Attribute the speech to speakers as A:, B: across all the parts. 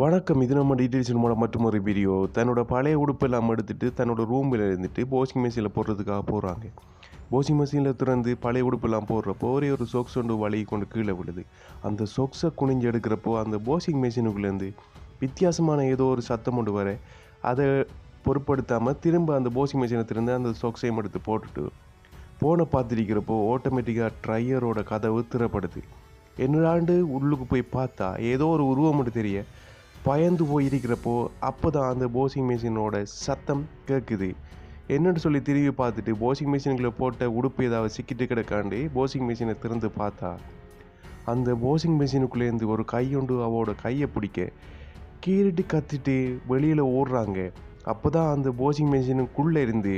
A: வணக்கம். இது நம்ம டீட்டெயில் சினிமாவோட மற்றொரு வீடியோ. தன்னோட பழைய உடுப்பெல்லாம் எடுத்துட்டு தன்னோட ரூமில் இருந்துட்டு வாஷிங் மிஷினில் போடுறதுக்காக போகிறாங்க. வாஷிங் மிஷினில் திறந்து பழைய உடுப்பெல்லாம் போடுறப்போ ஒரே ஒரு சொக்ஸ் ஒன்று வழுகி கொண்டு கீழே விடுது. அந்த சொக்ஸை குனிஞ்சு எடுக்கிறப்போ அந்த வாஷிங் மிஷினுக்குள்ளேருந்து வித்தியாசமான ஏதோ ஒரு சத்தம் கொண்டு வர அதை பொருட்படுத்தாமல் திரும்ப அந்த வாஷிங் மிஷினை திறந்து அந்த சொக்ஸையும் எடுத்து போட்டுட்டு ஃபோனை பார்த்துருக்கிறப்போ ஆட்டோமேட்டிக்காக ட்ரையரோட கதவு திறப்படுது. என்னடாண்டு உள்ளுக்கு போய் பார்த்தா ஏதோ ஒரு உருவம் மட்டும் தெரிய பயந்து போயிருக்கிறப்போ அப்போ தான் அந்த வாஷிங் மிஷினோட சத்தம் கேட்குது. என்னன்னு சொல்லி திரும்பி பார்த்துட்டு வாஷிங் மிஷினுக்குள்ளே போட்ட உடுப்பு ஏதாவது சிக்கிட்டு கிடக்காண்டு வாஷிங் மிஷினை திறந்து பார்த்தா அந்த வாஷிங் மிஷினுக்குள்ளேருந்து ஒரு கையொண்டு அவளோட கையை பிடிக்க கீறிட்டு கத்திட்டு வெளியில் ஓடுறாங்க. அப்போ தான் அந்த வாஷிங் மிஷினுக்குள்ளே இருந்து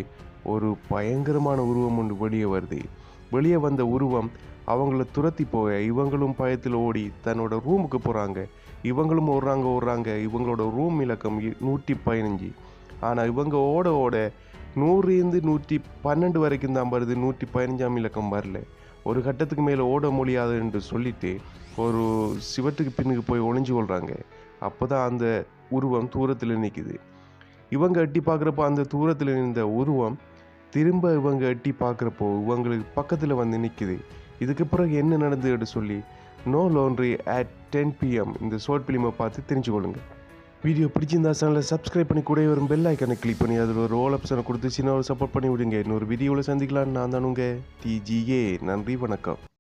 A: ஒரு பயங்கரமான உருவம் ஒன்று வெளியே வருது. வெளியே வந்த உருவம் அவங்கள துரத்தி போக இவங்களும் பயத்தில் ஓடி தன்னோட ரூமுக்கு போகிறாங்க. இவங்களும் ஓடுறாங்க. இவங்களோட ரூம் இலக்கம் 115. ஆனால் இவங்க ஓட 100 112 வரைக்கும் தான் வருது. 115ஆம் இலக்கம் வரல. ஒரு கட்டத்துக்கு மேலே ஓட முடியாது என்று சொல்லிட்டு ஒரு சிவத்துக்கு பின்னுக்கு போய் ஒளிஞ்சு கொள்கிறாங்க. அப்போ தான் அந்த உருவம் தூரத்தில் நிற்குது. இவங்க எட்டி பார்க்குறப்போ அந்த தூரத்தில் இருந்த உருவம் திரும்ப இவங்க எட்டி பார்க்குறப்போ இவங்களுக்கு பக்கத்தில் வந்து நிற்குது. இதுக்கு பிறகு என்ன நடந்ததுன்னு சொல்லி நோ லாண்ட்ரி at 10 PM இந்த ஷார்ட் ஃபிலிமை பார்த்து தெரிஞ்சுக்கொள்ளுங்க. வீடியோ பிடிச்சிருந்தா சேனலை சப்ஸ்கிரைப் பண்ணி கூட வரும் பெல் ஐக்கனை கிளிக் பண்ணி அதில் ஒரு ஆல் ஆப்ஷனை கொடுத்து சின்ன ஒரு சப்போர்ட் பண்ணி விடுங்க. இன்னொரு வீடியோவில் சந்திக்கலாம். நான் தான் உங்கள் TGA. நன்றி, வணக்கம்.